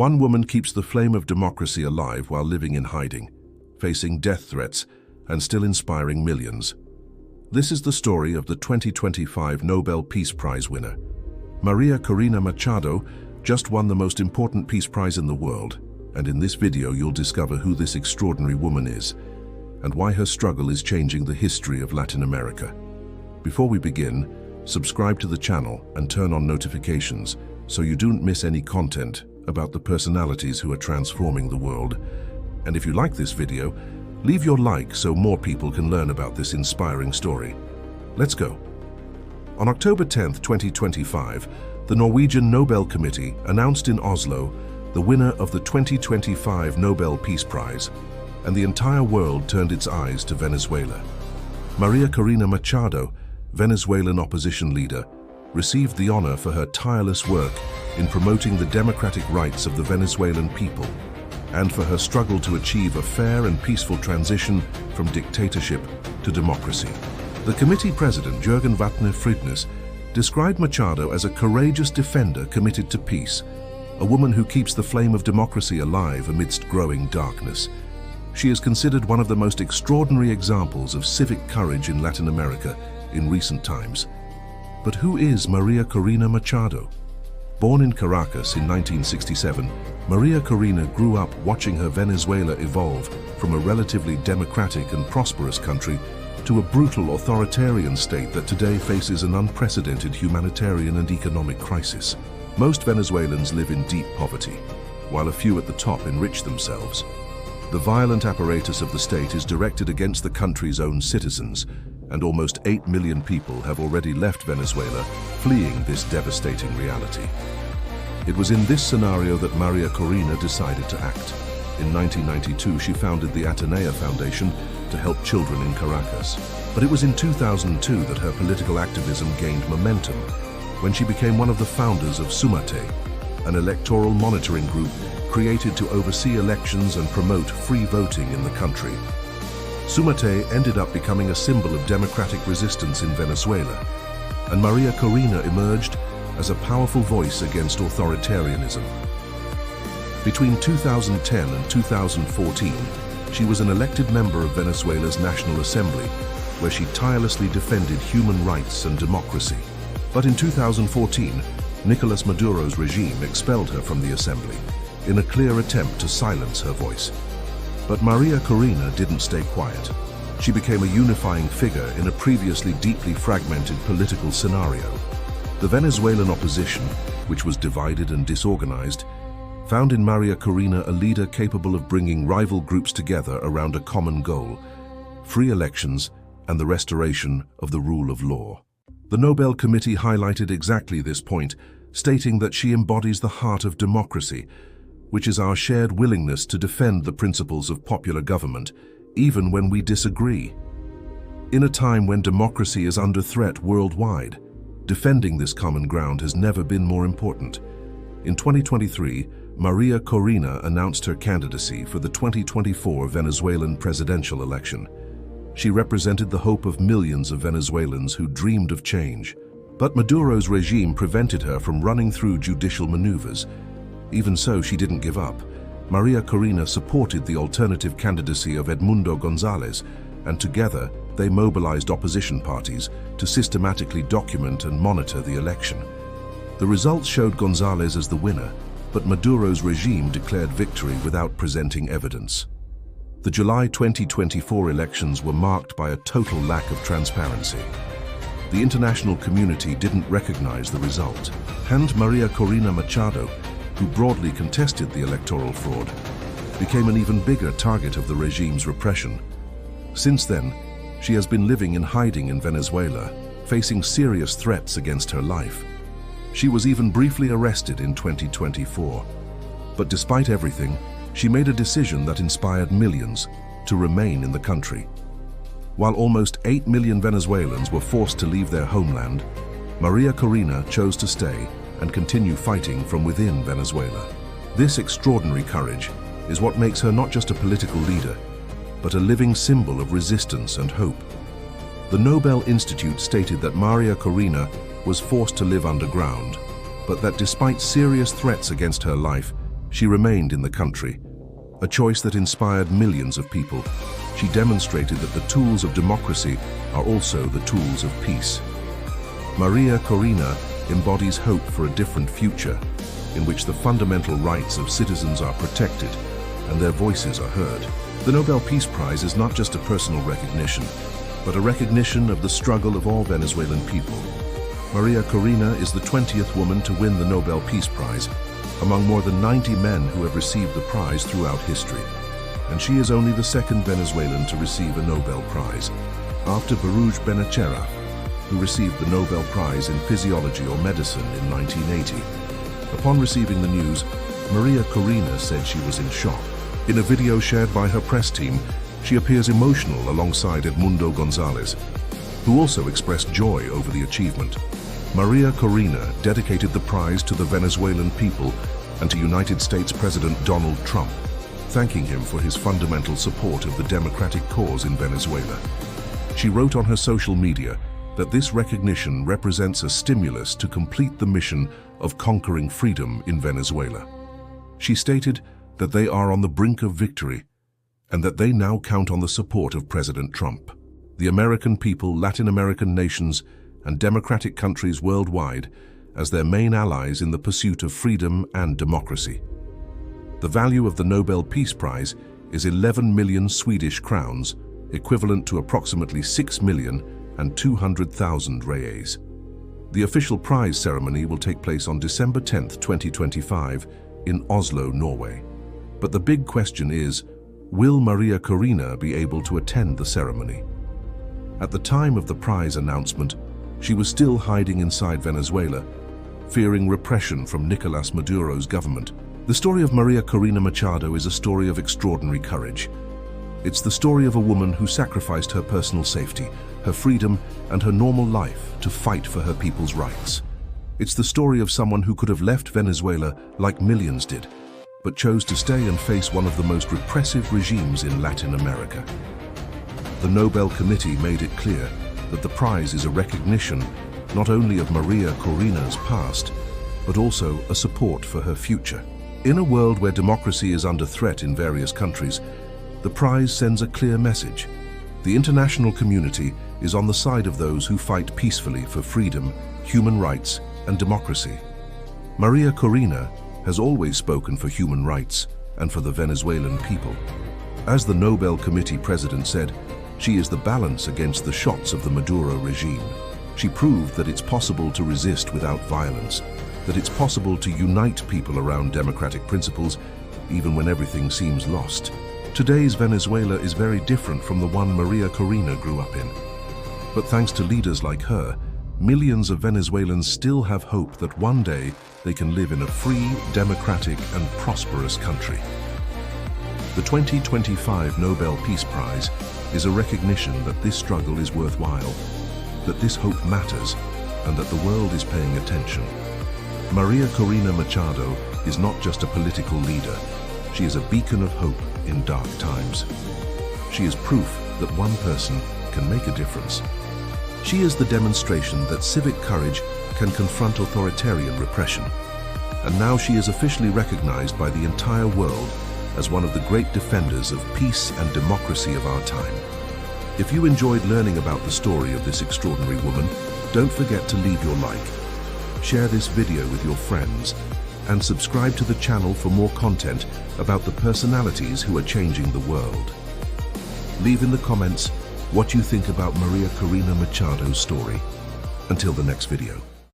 One woman keeps the flame of democracy alive while living in hiding, facing death threats, and still inspiring millions. This is the story of the 2025 Nobel Peace Prize winner. María Corina Machado just won the most important peace prize in the world, and in this video you'll discover who this extraordinary woman is and why her struggle is changing the history of Latin America. Before we begin, subscribe to the channel and turn on notifications so you don't miss any content about the personalities who are transforming the world. And if you like this video, leave your like so more people can learn about this inspiring story. Let's go. On October 10, 2025, the Norwegian Nobel Committee announced in Oslo the winner of the 2025 Nobel Peace Prize, and the entire world turned its eyes to Venezuela. María Corina Machado, Venezuelan opposition leader, received the honor for her tireless work in promoting the democratic rights of the Venezuelan people and for her struggle to achieve a fair and peaceful transition from dictatorship to democracy. The committee president, Jürgen Vatne-Frydnes, described Machado as a courageous defender committed to peace, a woman who keeps the flame of democracy alive amidst growing darkness. She is considered one of the most extraordinary examples of civic courage in Latin America in recent times. But who is María Corina Machado? Born in Caracas in 1967, María Corina grew up watching her Venezuela evolve from a relatively democratic and prosperous country to a brutal authoritarian state that today faces an unprecedented humanitarian and economic crisis. Most Venezuelans live in deep poverty, while a few at the top enrich themselves. The violent apparatus of the state is directed against the country's own citizens, and almost 8 million people have already left Venezuela, fleeing this devastating reality. It was in this scenario that María Corina decided to act. In 1992, she founded the Atenea Foundation to help children in Caracas. But it was in 2002 that her political activism gained momentum, when she became one of the founders of Sumate, an electoral monitoring group created to oversee elections and promote free voting in the country. Sumate ended up becoming a symbol of democratic resistance in Venezuela, and María Corina emerged as a powerful voice against authoritarianism. Between 2010 and 2014, she was an elected member of Venezuela's National Assembly, where she tirelessly defended human rights and democracy. But in 2014, Nicolas Maduro's regime expelled her from the assembly, in a clear attempt to silence her voice. But María Corina didn't stay quiet. She became a unifying figure in a previously deeply fragmented political scenario. The Venezuelan opposition, which was divided and disorganized, found in María Corina a leader capable of bringing rival groups together around a common goal: free elections and the restoration of the rule of law. The Nobel Committee highlighted exactly this point, stating that she embodies the heart of democracy, which is our shared willingness to defend the principles of popular government, even when we disagree. In a time when democracy is under threat worldwide, defending this common ground has never been more important. In 2023, María Corina announced her candidacy for the 2024 Venezuelan presidential election. She represented the hope of millions of Venezuelans who dreamed of change. But Maduro's regime prevented her from running through judicial maneuvers. Even so, she didn't give up. María Corina supported the alternative candidacy of Edmundo González, and together they mobilized opposition parties to systematically document and monitor the election. The results showed González as the winner, but Maduro's regime declared victory without presenting evidence. The July 2024 elections were marked by a total lack of transparency. The international community didn't recognize the result, and María Corina Machado, who broadly contested the electoral fraud, became an even bigger target of the regime's repression. Since then, she has been living in hiding in Venezuela, facing serious threats against her life. She was even briefly arrested in 2024. But despite everything, she made a decision that inspired millions to remain in the country. While almost 8 million Venezuelans were forced to leave their homeland, María Corina chose to stay and continue fighting from within Venezuela. This extraordinary courage is what makes her not just a political leader, but a living symbol of resistance and hope. The Nobel Institute stated that María Corina was forced to live underground, but that despite serious threats against her life, She remained in the country, a choice that inspired millions of people. She demonstrated that the tools of democracy are also the tools of peace. María Corina embodies hope for a different future, in which the fundamental rights of citizens are protected and their voices are heard. The Nobel Peace Prize is not just a personal recognition, but a recognition of the struggle of all Venezuelan people. María Corina is the 20th woman to win the Nobel Peace Prize, among more than 90 men who have received the prize throughout history. And she is only the second Venezuelan to receive a Nobel Prize, after Baruch Benacerraf, who received the Nobel Prize in Physiology or Medicine in 1980. Upon receiving the news, María Corina said she was in shock. In a video shared by her press team, she appears emotional alongside Edmundo González, who also expressed joy over the achievement. María Corina dedicated the prize to the Venezuelan people and to United States President Donald Trump, thanking him for his fundamental support of the democratic cause in Venezuela. She wrote on her social media that this recognition represents a stimulus to complete the mission of conquering freedom in Venezuela. She stated that they are on the brink of victory and that they now count on the support of President Trump. The American people, Latin American nations, and democratic countries worldwide as their main allies in the pursuit of freedom and democracy. The value of the Nobel Peace Prize is 11 million Swedish crowns, equivalent to approximately 6,200,000 reais. The official prize ceremony will take place on December 10, 2025, in Oslo, Norway. But the big question is, will María Corina be able to attend the ceremony? At the time of the prize announcement, she was still hiding inside Venezuela, fearing repression from Nicolás Maduro's government. The story of María Corina Machado is a story of extraordinary courage. It's the story of a woman who sacrificed her personal safety, her freedom, and her normal life to fight for her people's rights. It's the story of someone who could have left Venezuela like millions did, but chose to stay and face one of the most repressive regimes in Latin America. The Nobel Committee made it clear that the prize is a recognition not only of María Corina's past, but also a support for her future. In a world where democracy is under threat in various countries, the prize sends a clear message. The international community is on the side of those who fight peacefully for freedom, human rights, and democracy. María Corina has always spoken for human rights and for the Venezuelan people. As the Nobel Committee president said, she is the balance against the shots of the Maduro regime. She proved that it's possible to resist without violence, that it's possible to unite people around democratic principles, even when everything seems lost. Today's Venezuela is very different from the one María Corina grew up in. But thanks to leaders like her, millions of Venezuelans still have hope that one day they can live in a free, democratic, and prosperous country. The 2025 Nobel Peace Prize is a recognition that this struggle is worthwhile, that this hope matters, and that the world is paying attention. María Corina Machado is not just a political leader. She is a beacon of hope in dark times. She is proof that one person can make a difference. She is the demonstration that civic courage can confront authoritarian repression. And now she is officially recognized by the entire world as one of the great defenders of peace and democracy of our time. If you enjoyed learning about the story of this extraordinary woman, don't forget to leave your like, share this video with your friends, and subscribe to the channel for more content about the personalities who are changing the world. Leave in the comments what you think about María Corina Machado's story. Until the next video.